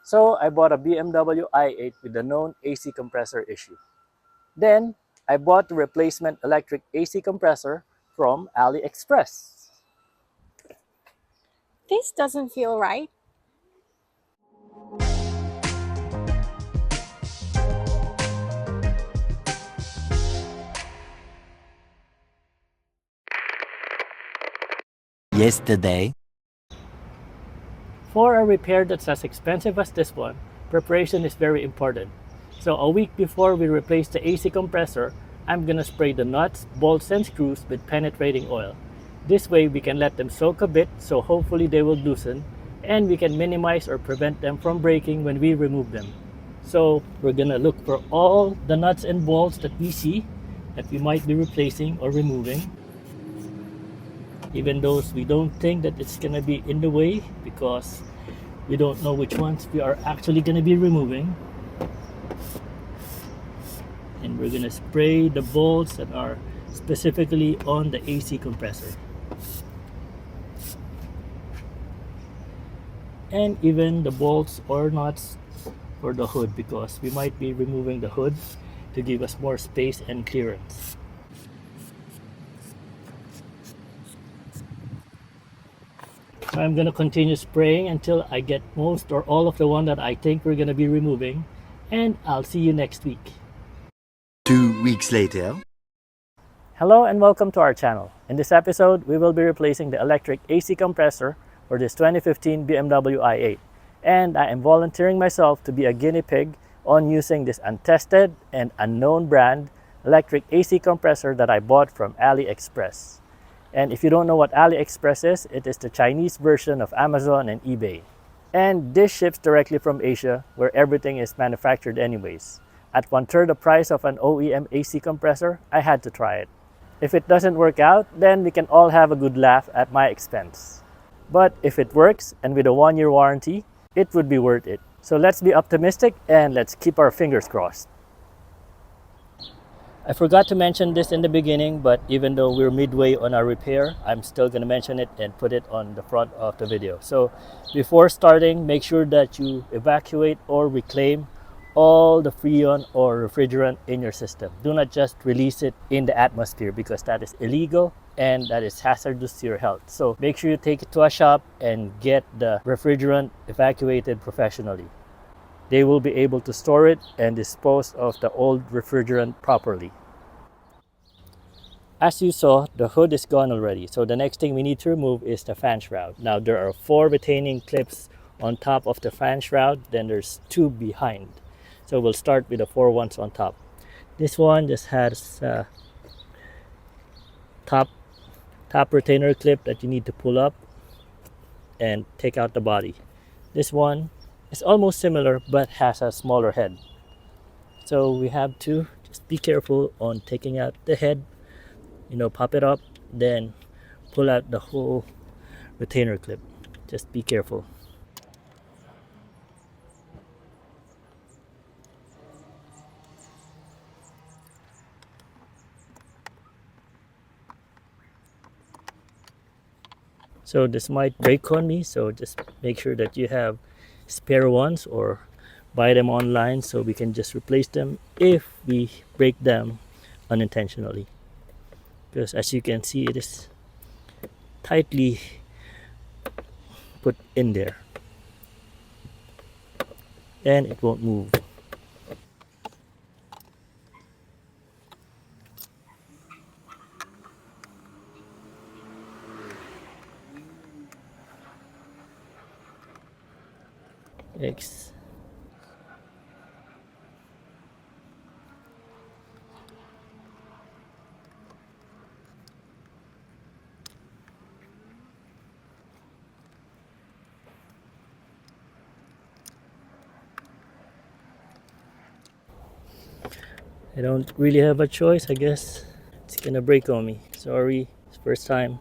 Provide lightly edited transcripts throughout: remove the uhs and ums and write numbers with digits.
So I bought a BMW i8 with the known AC compressor issue. Then I bought the replacement electric AC compressor from Aliexpress. This doesn't feel right. Yesterday. For a repair that's as expensive as this one, preparation is very important. So a week before we replace the AC compressor, I'm gonna spray the nuts, bolts, and screws with penetrating oil. This way we can let them soak a bit, so hopefully they will loosen, and we can minimize or prevent them from breaking when we remove them. So we're gonna look for all the nuts and bolts that we see that we might be replacing or removing. Even those we don't think that it's gonna be in the way because we don't know which ones we are actually gonna be removing. And we're gonna spray the bolts that are specifically on the AC compressor. And even the bolts or nuts for the hood because we might be removing the hood to give us more space and clearance. So I'm gonna continue spraying until I get most or all of the one that I think we're gonna be removing, and I'll see you next week. 2 weeks later. Hello and welcome to our channel. In this episode, we will be replacing the electric AC compressor for this 2015 BMW i8. And I am volunteering myself to be a guinea pig on using this untested and unknown brand electric AC compressor that I bought from Aliexpress. And if you don't know what Aliexpress is, it is the Chinese version of Amazon and eBay. And this ships directly from Asia, where everything is manufactured anyways. At 1/3 the price of an OEM AC compressor, I had to try it. If it doesn't work out, then we can all have a good laugh at my expense. But if it works, and with a 1-year warranty, it would be worth it. So let's be optimistic and let's keep our fingers crossed. I forgot to mention this in the beginning, but even though we're midway on our repair, I'm still going to mention it and put it on the front of the video. So before starting, make sure that you evacuate or reclaim all the freon or refrigerant in your system. Do not just release it in the atmosphere because that is illegal and that is hazardous to your health. So make sure you take it to a shop and get the refrigerant evacuated professionally. They will be able to store it and dispose of the old refrigerant properly. As you saw, the hood is gone already. So the next thing we need to remove is the fan shroud. Now there are 4 retaining clips on top of the fan shroud, then there's 2 behind. So we'll start with the 4 ones on top. This one just has a top retainer clip that you need to pull up and take out the body. This one is almost similar but has a smaller head. So we have to just be careful on taking out the head, pop it up, then pull out the whole retainer clip. Just be careful. So this might break on me, so just make sure that you have spare ones or buy them online so we can just replace them if we break them unintentionally. Because as you can see, it is tightly put in there and it won't move. X. I don't really have a choice, I guess. It's gonna break on me. Sorry, it's first time.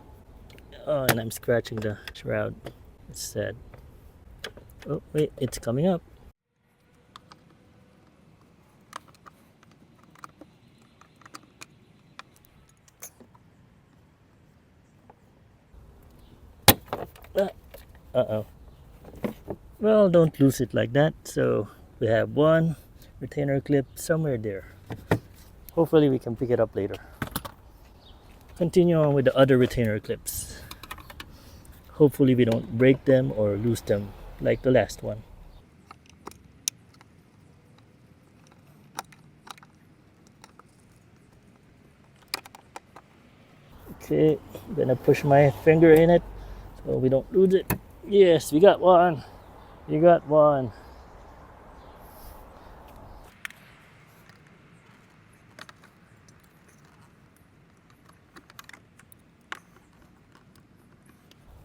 Oh, and I'm scratching the shroud. It's sad. Oh, wait, it's coming up. Uh-oh. Well, don't lose it like that. So we have one retainer clip somewhere there. Hopefully we can pick it up later. Continue on with the other retainer clips. Hopefully we don't break them or lose them like the last one. Okay, I'm gonna push my finger in it so we don't lose it. Yes, we got one. You got one.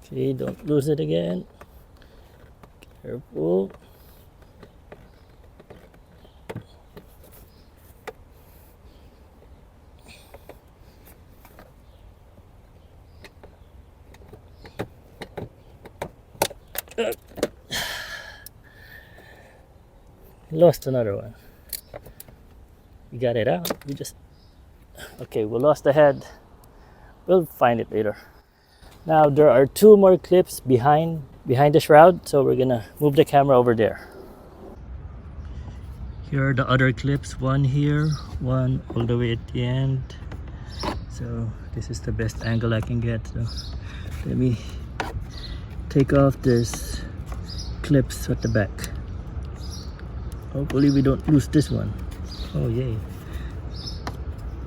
Okay, don't lose it again. Careful. Lost another one. We got it out. Okay, we lost the head. We'll find it later. Now there are two more clips behind the shroud, so we're gonna move the camera over there. Here are the other clips, one here, one all the way at the end. So this is the best angle I can get. So let me take off this clips at the back. Hopefully we don't lose this one. Oh yay.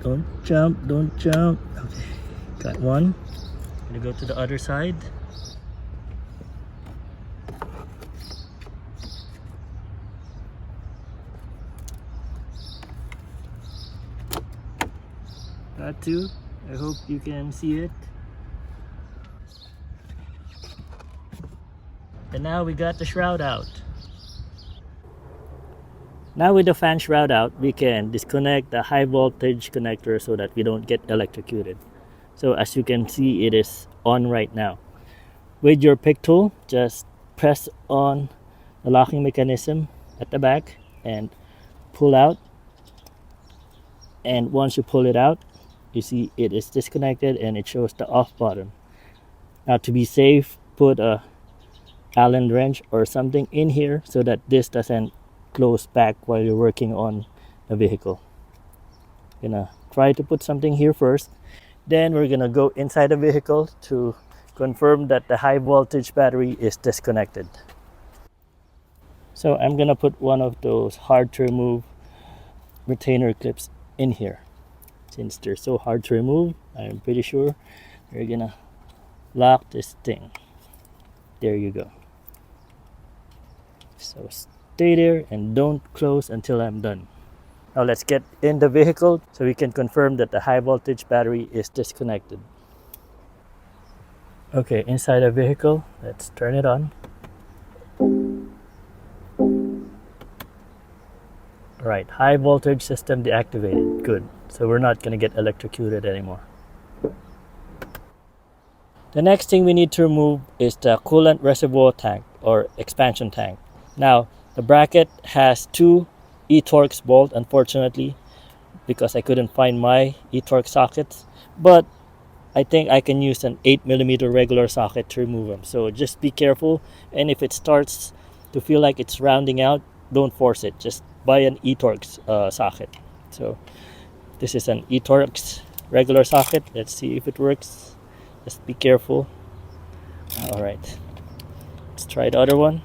Don't jump, don't jump. Okay, got one. Gonna go to the other side. Got two. I hope you can see it. And now we got the shroud out. Now with the fan shroud out, we can disconnect the high voltage connector so that we don't get electrocuted. So as you can see, it is on right now. With your pick tool, just press on the locking mechanism at the back and pull out. And once you pull it out, you see it is disconnected and it shows the off button. Now to be safe, put a Allen wrench or something in here so that this doesn't close back while you're working on the vehicle. Gonna try to put something here first. Then we're gonna go inside the vehicle to confirm that the high voltage battery is disconnected. So I'm gonna put one of those hard to remove retainer clips in here. Since they're so hard to remove, I'm pretty sure we're gonna lock this thing. There you go. So stay there and don't close until I'm done. Now let's get in the vehicle so we can confirm that the high voltage battery is disconnected. Okay, inside the vehicle, let's turn it on. Right, high voltage system deactivated. Good. So we're not going to get electrocuted anymore. The next thing we need to remove is the coolant reservoir tank or expansion tank. Now, the bracket has two eTorx bolts, unfortunately, because I couldn't find my eTorx sockets. But I think I can use an 8mm regular socket to remove them. So just be careful. And if it starts to feel like it's rounding out, don't force it. Just buy an eTorx socket. So this is an eTorx regular socket. Let's see if it works. Just be careful. Alright. Let's try the other one.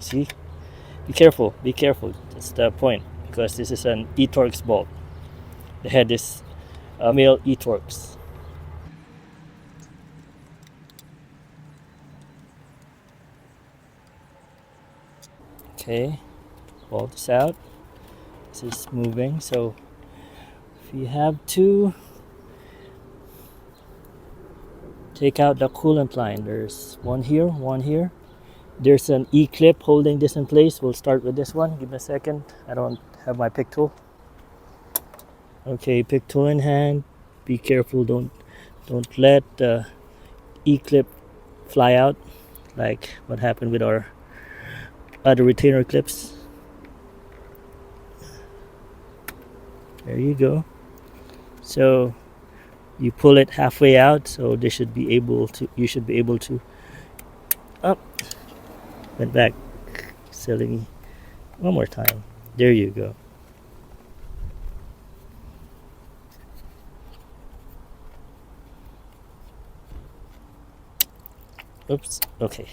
See? Be careful. Be careful. That's the point. Because this is an eTorx bolt. The head is a male eTorx. Okay. Pull this out. This is moving. So if you have to take out the coolant line, there's one here, one here. There's an E-clip holding this in place. We'll start with this one. Give me a second. I don't have my pick tool. Okay, pick tool in hand. Be careful. Don't let the E-clip fly out like what happened with our other retainer clips. There you go. So you pull it halfway out, so you should be able to Up. Went back. Silly me. One more time. There you go. Oops. Okay.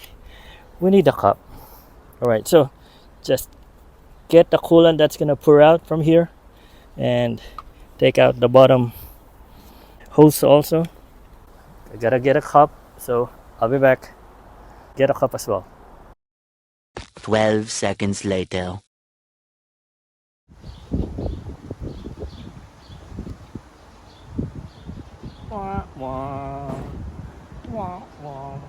We need a cup. Alright, so just get the coolant that's gonna pour out from here and take out the bottom hose also. I gotta get a cup, so I'll be back. Get a cup as well. 12 seconds later. Wah, wah. Wah, wah.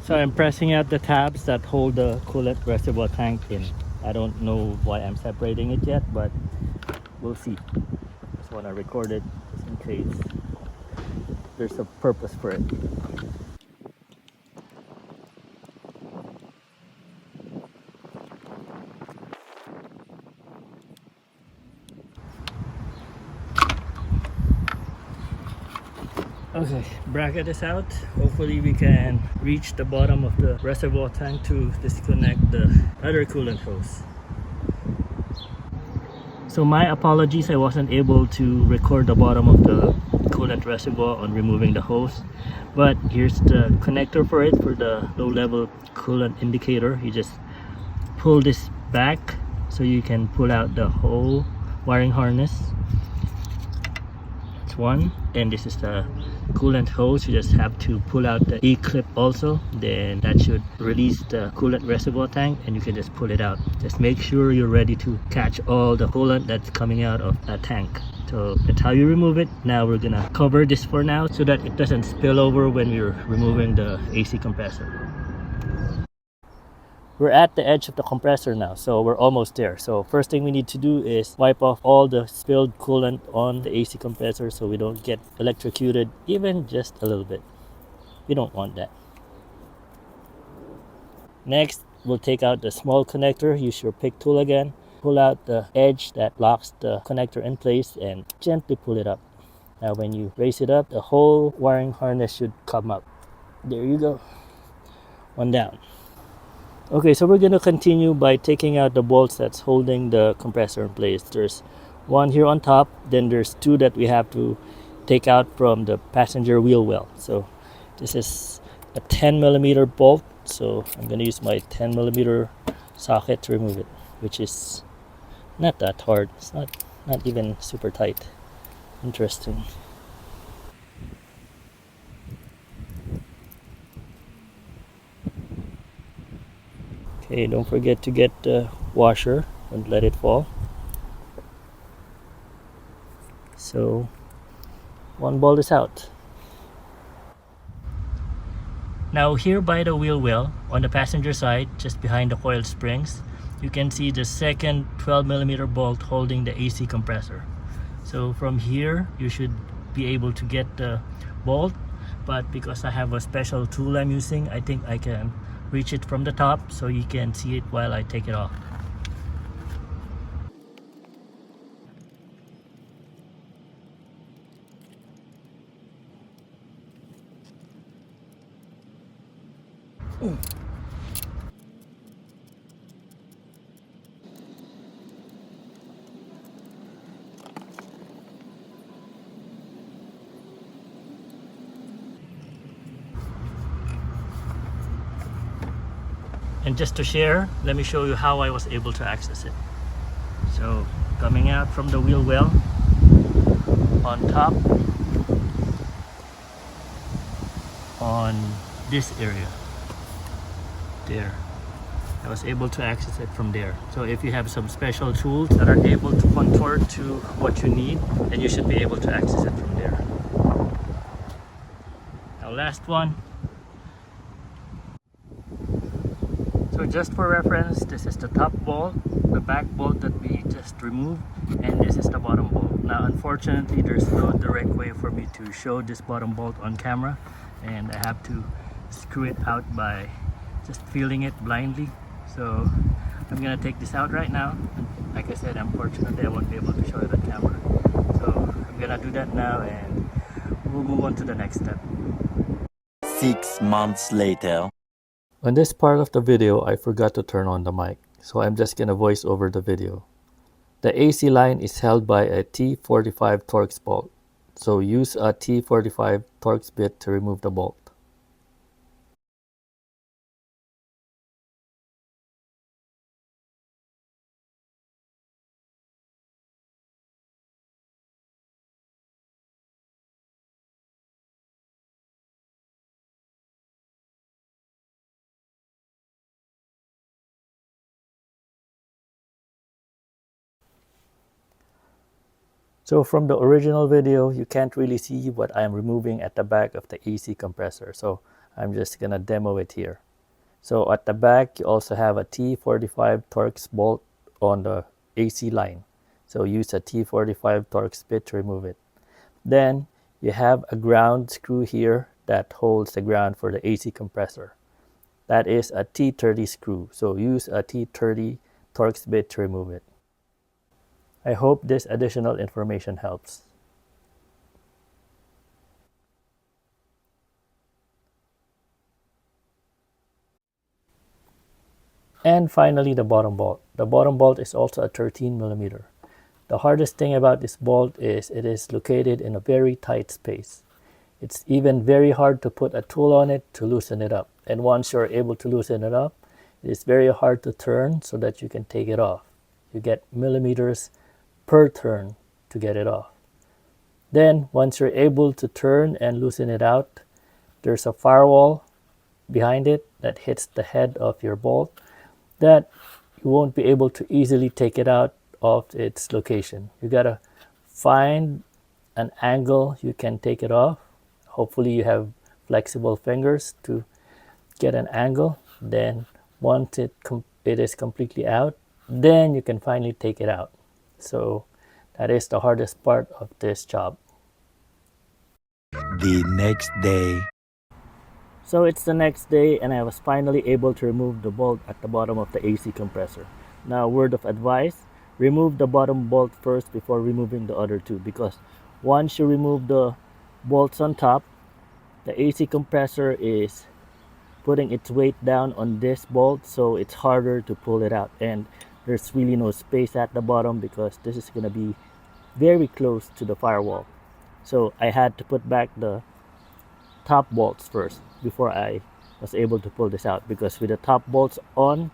So I'm pressing out the tabs that hold the coolant reservoir tank in. I don't know why I'm separating it yet, but we'll see. Just want to record it just in case there's a purpose for it. Okay, bracket is out. Hopefully we can reach the bottom of the reservoir tank to disconnect the other coolant hose. So my apologies, I wasn't able to record the bottom of the coolant reservoir on removing the hose, but here's the connector for it, for the low level coolant indicator. You just pull this back so you can pull out the whole wiring harness. That's one. And this is the coolant hose. You just have to pull out the E-clip also, then that should release the coolant reservoir tank and you can just pull it out. Just make sure you're ready to catch all the coolant that's coming out of that tank. So that's how you remove it. Now we're gonna cover this for now so that it doesn't spill over when we're removing the AC compressor. We're at the edge of the compressor now, so we're almost there. So first thing we need to do is wipe off all the spilled coolant on the AC compressor so we don't get electrocuted even just a little bit. We don't want that. Next, we'll take out the small connector. Use your pick tool again. Pull out the edge that locks the connector in place and gently pull it up. Now when you raise it up, the whole wiring harness should come up. There you go. One down. Okay, so we're gonna continue by taking out the bolts that's holding the compressor in place. There's one here on top, then there's two that we have to take out from the passenger wheel well. So this is a 10mm bolt, so I'm gonna use my 10mm socket to remove it, which is not that hard. It's not even super tight. Interesting. Okay, don't forget to get the washer and let it fall. So one bolt is out. Now here by the wheel well, on the passenger side, just behind the coil springs, you can see the second 12mm bolt holding the AC compressor. So from here, you should be able to get the bolt, but because I have a special tool I'm using, I think I can reach it from the top so you can see it while I take it off. And just to share, let me show you how I was able to access it. So coming out from the wheel well, on top, on this area, there, I was able to access it from there. So if you have some special tools that are able to contort to what you need, then you should be able to access it from there. Now last one. So just for reference, this is the top bolt, the back bolt that we just removed, and this is the bottom bolt. Now unfortunately there's no direct way for me to show this bottom bolt on camera, and I have to screw it out by just feeling it blindly. So I'm gonna take this out right now. Like I said, unfortunately I won't be able to show it on camera. So I'm gonna do that now and we'll move on to the next step. 6 months later. On this part of the video, I forgot to turn on the mic, so I'm just gonna voice over the video. The AC line is held by a T45 Torx bolt, so use a T45 Torx bit to remove the bolt. So from the original video, you can't really see what I'm removing at the back of the AC compressor. So I'm just gonna demo it here. So at the back, you also have a T45 Torx bolt on the AC line. So use a T45 Torx bit to remove it. Then you have a ground screw here that holds the ground for the AC compressor. That is a T30 screw. So use a T30 Torx bit to remove it. I hope this additional information helps. And finally, the bottom bolt. The bottom bolt is also a 13mm. The hardest thing about this bolt is it is located in a very tight space. It's even very hard to put a tool on it to loosen it up. And once you're able to loosen it up, it is very hard to turn so that you can take it off. You get millimeters per turn to get it off. Then once you're able to turn and loosen it out, there's a firewall behind it that hits the head of your bolt that you won't be able to easily take it out of its location. You gotta find an angle you can take it off. Hopefully you have flexible fingers to get an angle. Then once it is completely out, then you can finally take it out. So that is the hardest part of this job. The next day. So it's the next day and I was finally able to remove the bolt at the bottom of the AC compressor. Now, word of advice, remove the bottom bolt first before removing the other two, because once you remove the bolts on top, the AC compressor is putting its weight down on this bolt, so it's harder to pull it out, and there's really no space at the bottom because this is going to be very close to the firewall. So I had to put back the top bolts first before I was able to pull this out, because with the top bolts on,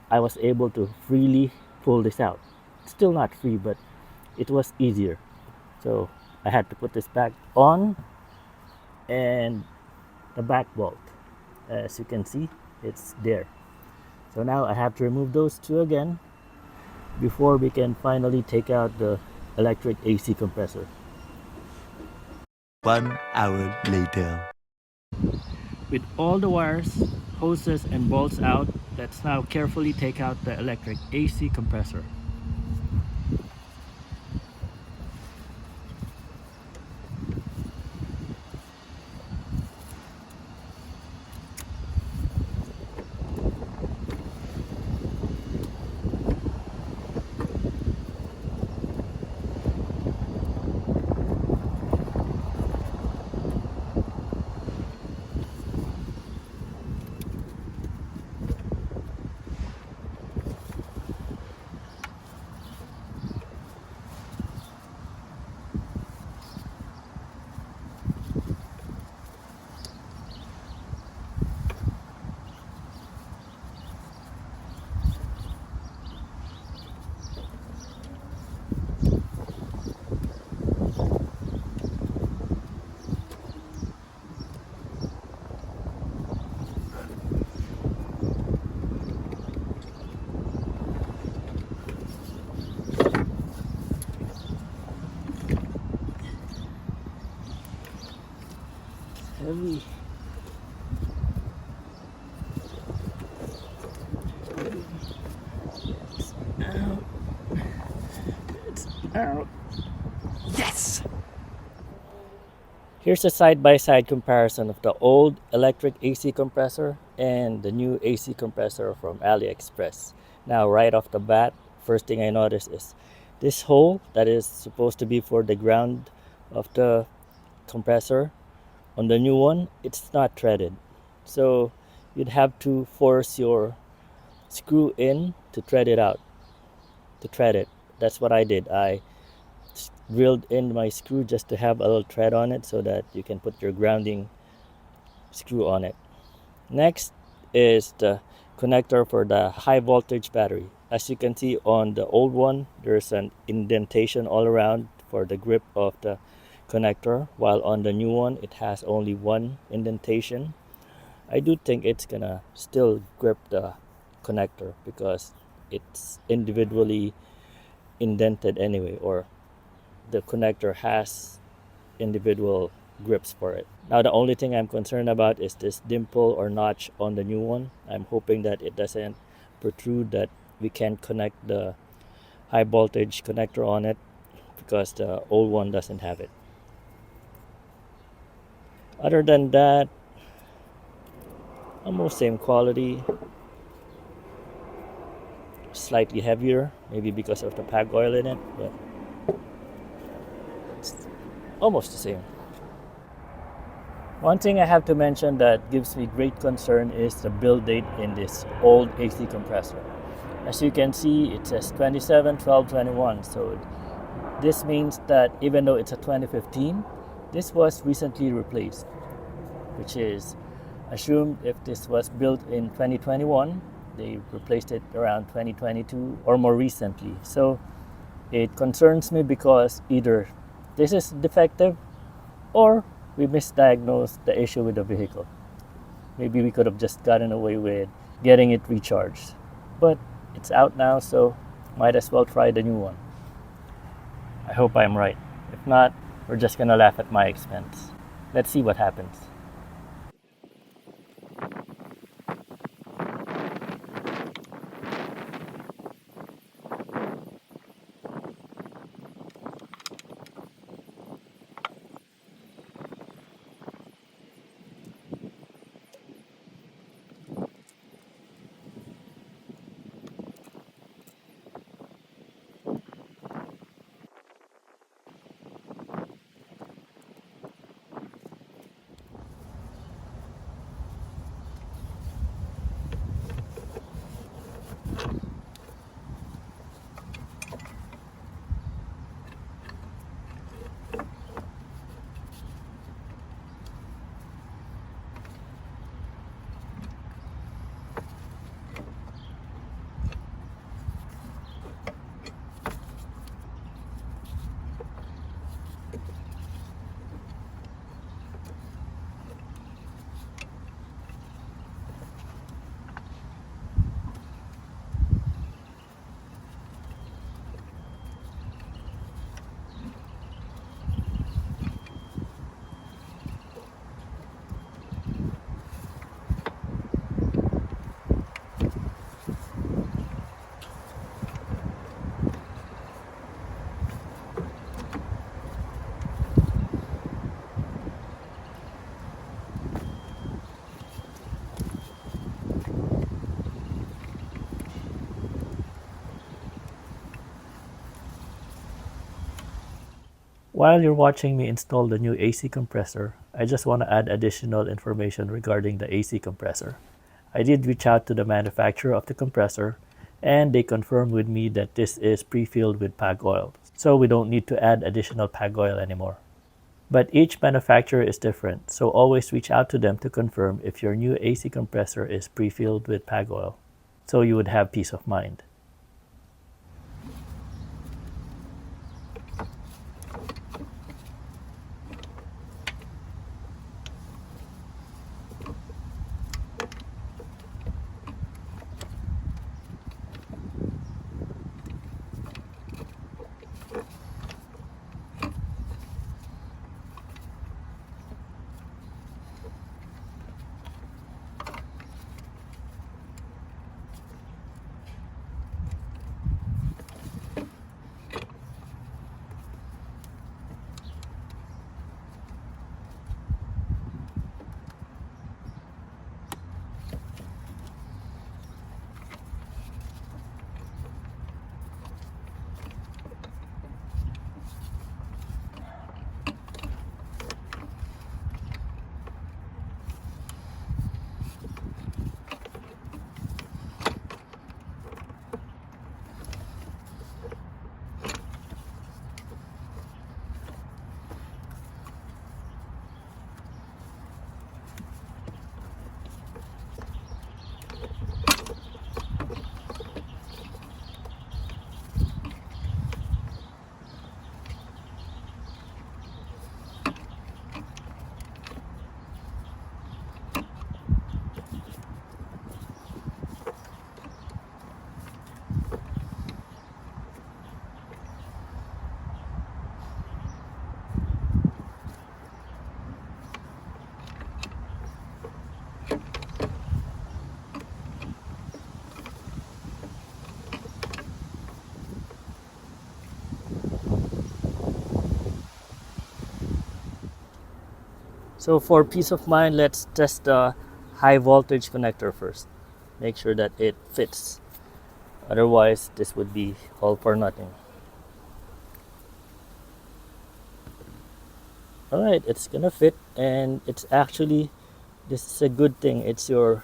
I was able to freely pull this out. Still not free, but it was easier. So I had to put this back on, and the back bolt, as you can see, it's there. So now I have to remove those two again before we can finally take out the electric AC compressor. 1 hour later. With all the wires, hoses, and bolts out, let's now carefully take out the electric AC compressor. Heavy. It's out. Yes! Here's a side-by-side comparison of the old electric AC compressor and the new AC compressor from Aliexpress. Now, right off the bat, first thing I noticed is this hole that is supposed to be for the ground of the compressor. On the new one, it's not threaded. So you'd have to force your screw in to thread it out, to thread it. That's what I did. I drilled in my screw just to have a little thread on it so that you can put your grounding screw on it. Next is the connector for the high voltage battery. As you can see on the old one, there's an indentation all around for the grip of the connector, while on the new one it has only one indentation. I do think it's gonna still grip the connector because it's individually indented anyway, or the connector has individual grips for it. Now the only thing I'm concerned about is this dimple or notch on the new one. I'm hoping that it doesn't protrude, that we can connect the high voltage connector on it, because the old one doesn't have it. Other than that, almost same quality, slightly heavier, maybe because of the pag oil in it, but it's almost the same. One thing I have to mention that gives me great concern is the build date in this old AC compressor. As you can see, it says 27/12/21, so this means that even though it's a 2015, this was recently replaced, which is assumed if this was built in 2021, they replaced it around 2022 or more recently. So it concerns me because either this is defective or we misdiagnosed the issue with the vehicle. Maybe we could have just gotten away with getting it recharged. But it's out now, so might as well try the new one. I hope I'm right. If not, we're just gonna laugh at my expense. Let's see what happens. While you're watching me install the new AC compressor, I just want to add additional information regarding the AC compressor. I did reach out to the manufacturer of the compressor, and they confirmed with me that this is pre-filled with pag oil, so we don't need to add additional pag oil anymore. But each manufacturer is different, so always reach out to them to confirm if your new AC compressor is pre-filled with pag oil, so you would have peace of mind. So for peace of mind, let's test the high voltage connector first. Make sure that it fits. Otherwise, this would be all for nothing. Alright, it's gonna fit, and it's actually, this is a good thing. It's your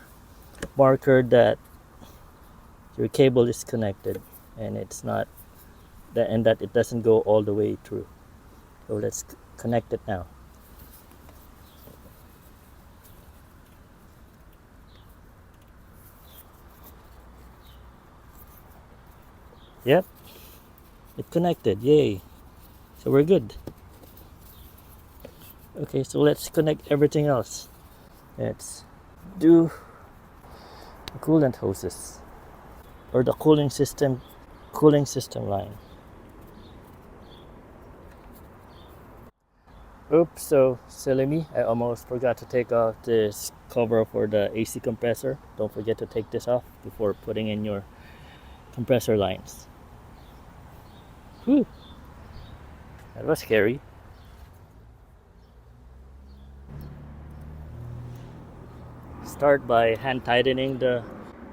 marker that your cable is connected, and it's not that, and that it doesn't go all the way through. So let's connect it now. Yep, it connected. Yay! So we're good. Okay, so let's connect everything else. Let's do the coolant hoses, or the cooling system line. Oops, so silly me, I almost forgot to take off this cover for the AC compressor. Don't forget to take this off before putting in your compressor lines. Whew, that was scary. Start by hand tightening the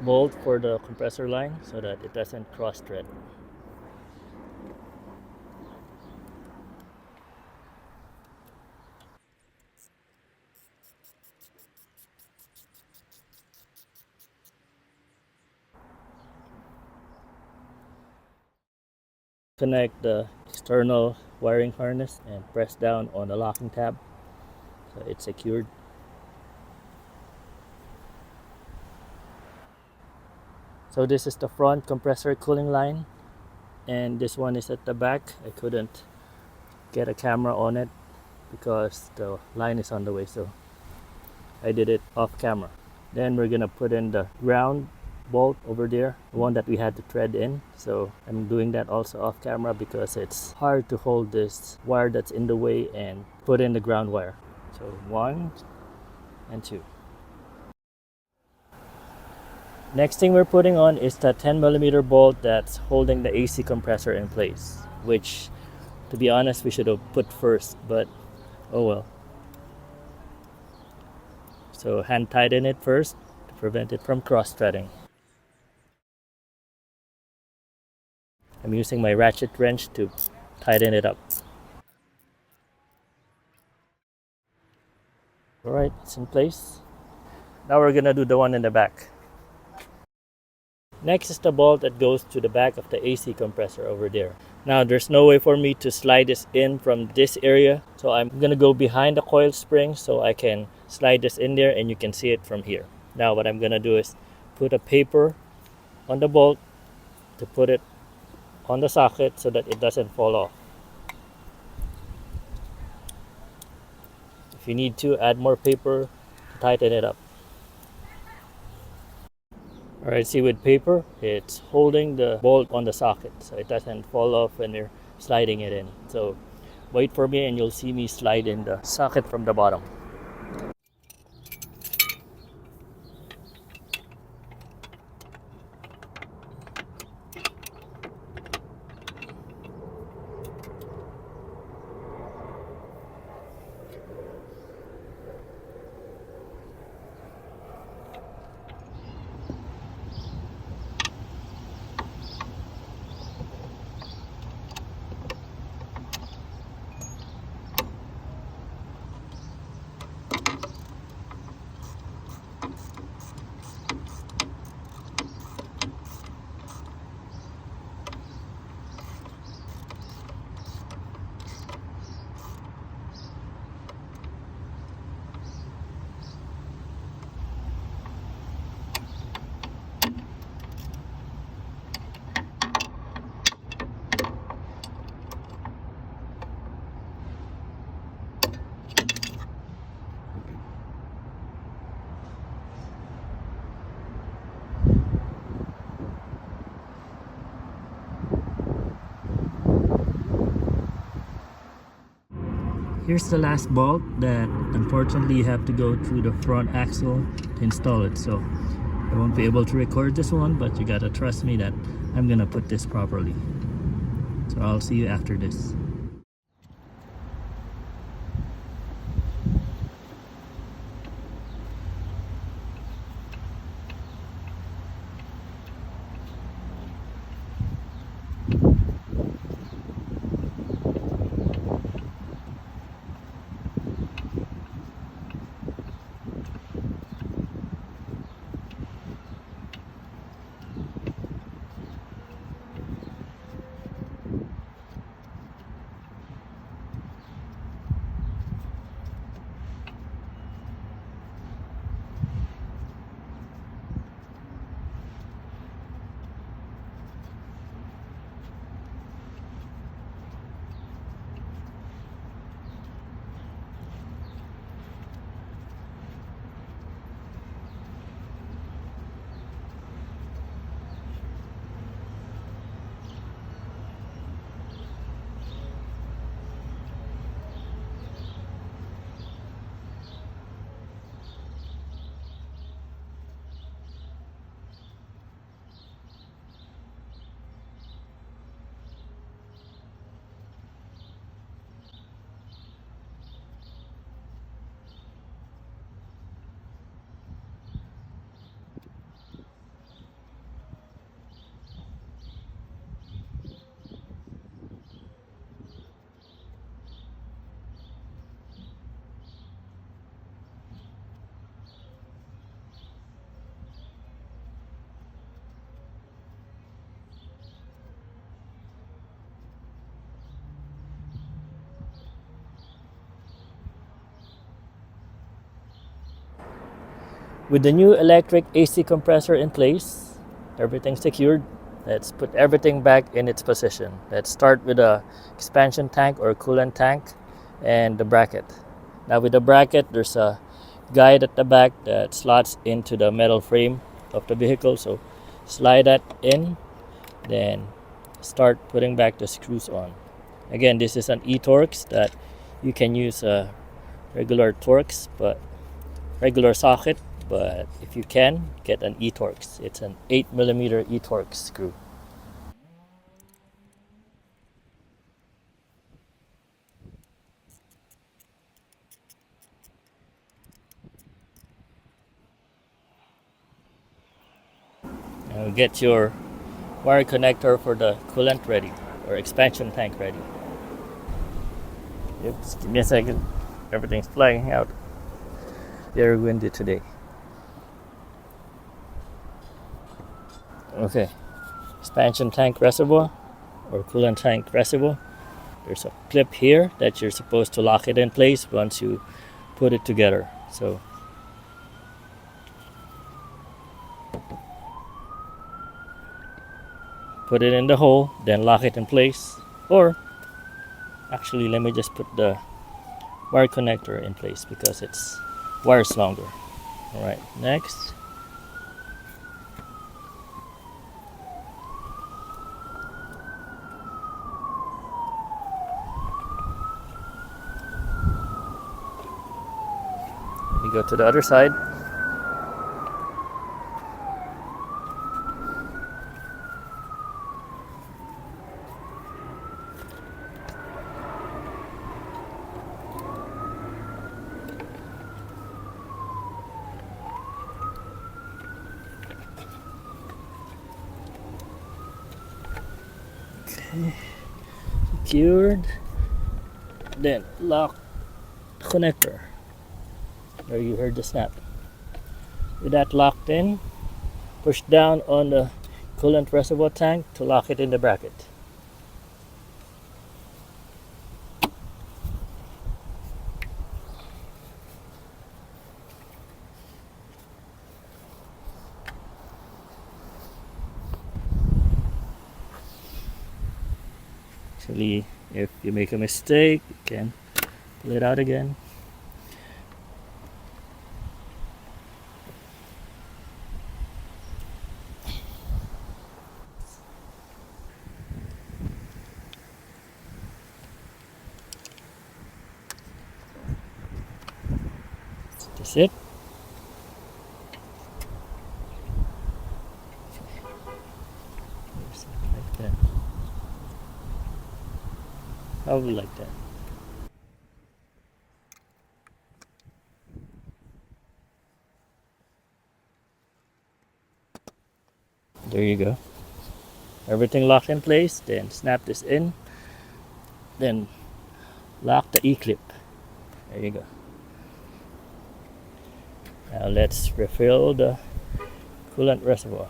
bolt for the compressor line so that it doesn't cross thread. Connect the external wiring harness and press down on the locking tab so it's secured. So this is the front compressor cooling line, and this one is at the back. I couldn't get a camera on it because the line is on the way, so I did it off camera. Then we're gonna put in the ground bolt over there, the one that we had to thread in. So I'm doing that also off camera because it's hard to hold this wire that's in the way and put in the ground wire. So 1 and 2. Next thing we're putting on is the 10mm bolt that's holding the AC compressor in place, which, to be honest, we should have put first, but oh well. So hand tighten it first to prevent it from cross threading. I'm using my ratchet wrench to tighten it up. Alright, it's in place. Now we're gonna do the one in the back. Next is the bolt that goes to the back of the AC compressor over there. Now there's no way for me to slide this in from this area, so I'm gonna go behind the coil spring so I can slide this in there and you can see it from here. Now what I'm gonna do is put a paper on the bolt to put it on the socket so that it doesn't fall off. If you need to, add more paper to tighten it up. Alright, see, with paper, it's holding the bolt on the socket so it doesn't fall off when you're sliding it in. So wait for me and you'll see me slide in the socket from the bottom. Here's the last bolt that unfortunately you have to go through the front axle to install it. So I won't be able to record this one, but you gotta trust me that I'm gonna put this properly. So I'll see you after this. With the new electric AC compressor in place, everything secured, let's put everything back in its position. Let's start with a expansion tank or coolant tank and the bracket. Now with the bracket, there's a guide at the back that slots into the metal frame of the vehicle. So slide that in, then start putting back the screws on. Again, this is an e-Torx that you can use regular Torx, but regular socket, but if you can, get an e-Torx. It's an 8mm e-Torx screw. Now get your wire connector for the coolant ready, or expansion tank ready. Oops, give me a second. Everything's flying out. Very windy today. Okay, expansion tank reservoir or coolant tank reservoir. There's a clip here that you're supposed to lock it in place once you put it together. So put it in the hole, then lock it in place. Or actually, let me just put the wire connector in place because it's wires longer. All right, next. We go to the other side. Okay, secured. Then lock the connector. There you heard the snap. With that locked in, push down on the coolant reservoir tank to lock it in the bracket. Actually, if you make a mistake, you can pull it out again. That's it. Like that. Probably like that. There you go. Everything locked in place. Then snap this in. Then lock the E-clip. There you go. Now let's refill the coolant reservoir.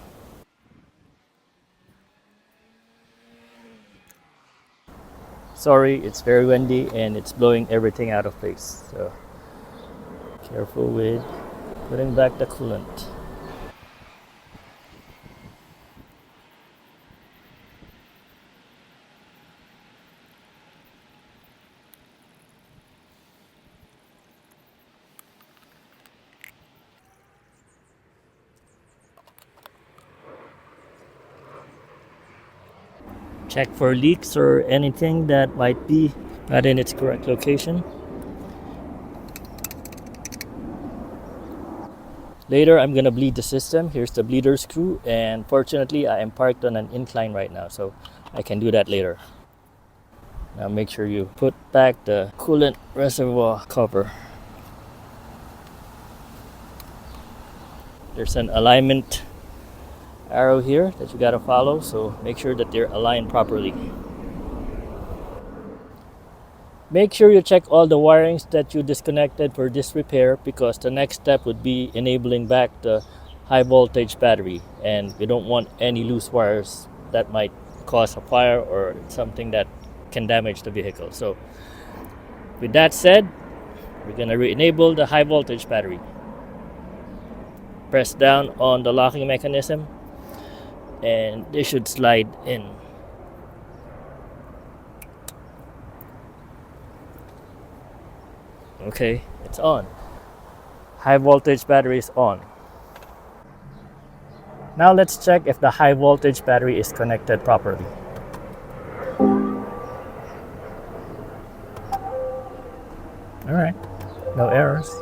Sorry, it's very windy and it's blowing everything out of place. So careful with putting back the coolant. Check for leaks or anything that might be not in its correct location. Later, I'm gonna bleed the system. Here's the bleeder screw, and fortunately, I am parked on an incline right now, so I can do that later. Now make sure you put back the coolant reservoir cover. There's an alignment arrow here that you gotta follow, so make sure that they're aligned properly. Make sure you check all the wirings that you disconnected for this repair, because the next step would be enabling back the high voltage battery, and we don't want any loose wires that might cause a fire or something that can damage the vehicle. So with that said, we're gonna re-enable the high voltage battery. Press down on the locking mechanism and they should slide in. Okay, it's on. High voltage battery is on. Now let's check if the high voltage battery is connected properly. Alright, no errors.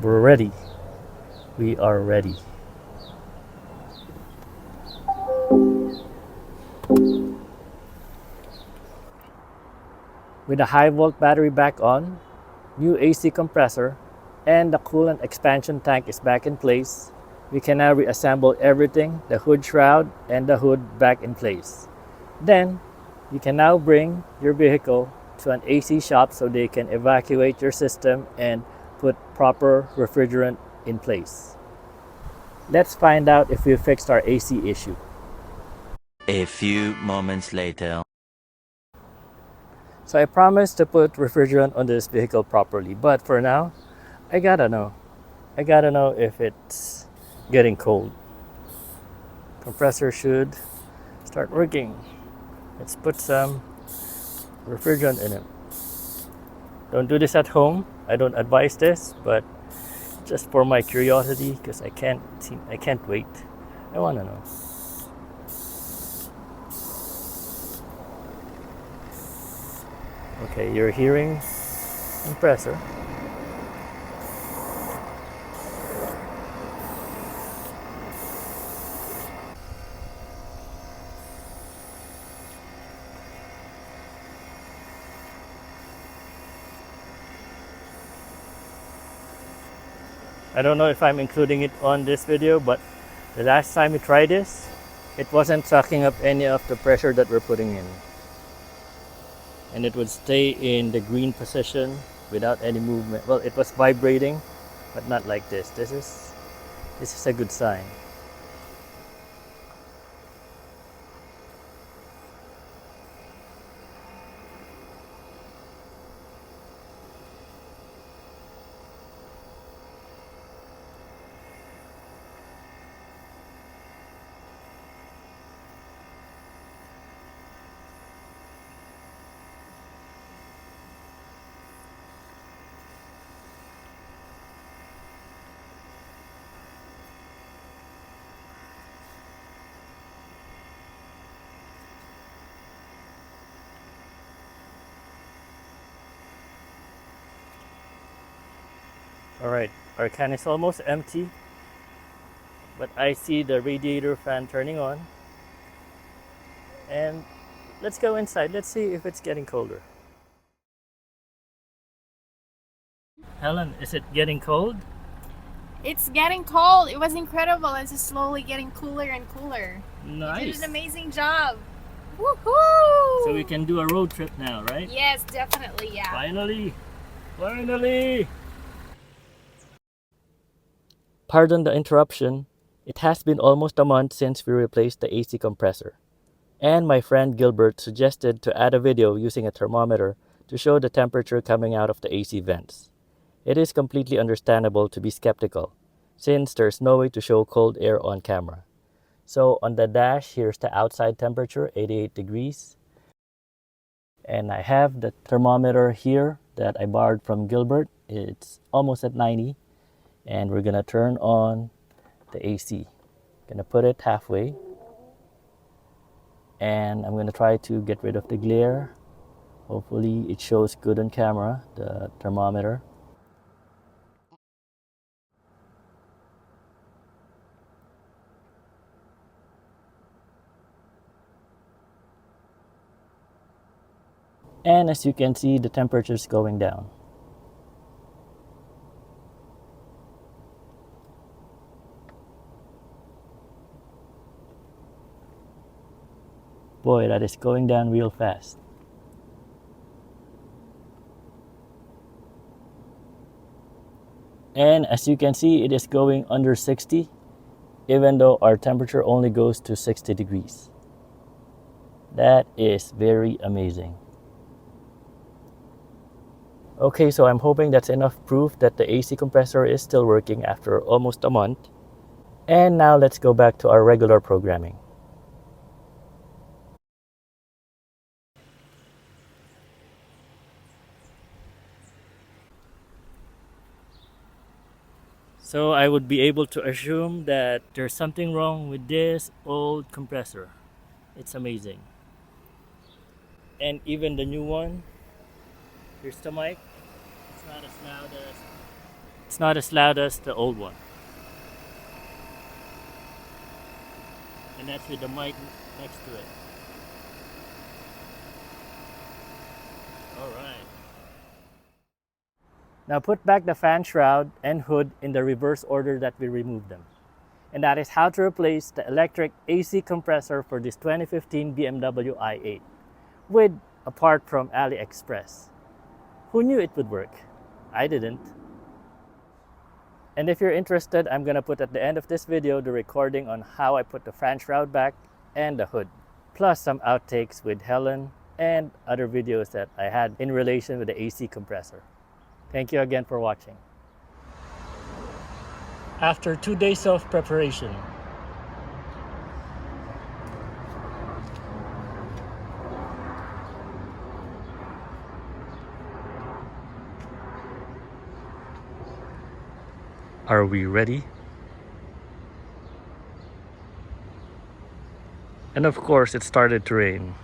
We're ready. We are ready. With the high volt battery back on, new AC compressor, and the coolant expansion tank is back in place, we can now reassemble everything, the hood shroud and the hood back in place. Then, you can now bring your vehicle to an AC shop so they can evacuate your system and put proper refrigerant in place. Let's find out if we fixed our AC issue. A few moments later. So I promised to put refrigerant on this vehicle properly, but for now, I gotta know if it's getting cold. Compressor should start working. Let's put some refrigerant in it. Don't do this at home. I don't advise this, but just for my curiosity, because I can't wait. I wanna know. Okay, you're hearing compressor. I don't know if I'm including it on this video, but the last time we tried this, it wasn't sucking up any of the pressure that we're putting in. And it would stay in the green position without any movement. Well, it was vibrating, but not like this. This is a good sign. Alright, our can is almost empty, but I see the radiator fan turning on. And let's go inside. Let's see if it's getting colder. Helen, is it getting cold? It's getting cold. It was incredible. It's just slowly getting cooler and cooler. Nice. You did an amazing job. Woohoo! So we can do a road trip now, right? Yes, definitely, yeah. Finally! Finally! Pardon the interruption. It has been almost a month since we replaced the AC compressor. And my friend Gilbert suggested to add a video using a thermometer to show the temperature coming out of the AC vents. It is completely understandable to be skeptical, since there's no way to show cold air on camera. So on the dash, here's the outside temperature, 88 degrees. And I have the thermometer here that I borrowed from Gilbert. It's almost at 90. And we're gonna turn on the AC. Gonna put it halfway. And I'm gonna try to get rid of the glare. Hopefully it shows good on camera, the thermometer. And as you can see, the temperature is going down. Boy, that is going down real fast. And as you can see, it is going under 60, even though our temperature only goes to 60 degrees. That is very amazing. Okay, so I'm hoping that's enough proof that the AC compressor is still working after almost a month. And now let's go back to our regular programming. So I would be able to assume that there's something wrong with this old compressor. It's amazing. And even the new one, here's the mic. It's not as loud as the old one. And that's with the mic next to it. Alright. Now put back the fan shroud and hood in the reverse order that we removed them. And that is how to replace the electric AC compressor for this 2015 BMW i8 with a part from Aliexpress. Who knew it would work? I didn't. And if you're interested, I'm gonna put at the end of this video the recording on how I put the fan shroud back and the hood, plus some outtakes with Helen and other videos that I had in relation with the AC compressor. Thank you again for watching. After 2 days of preparation, are we ready? And of course, it started to rain.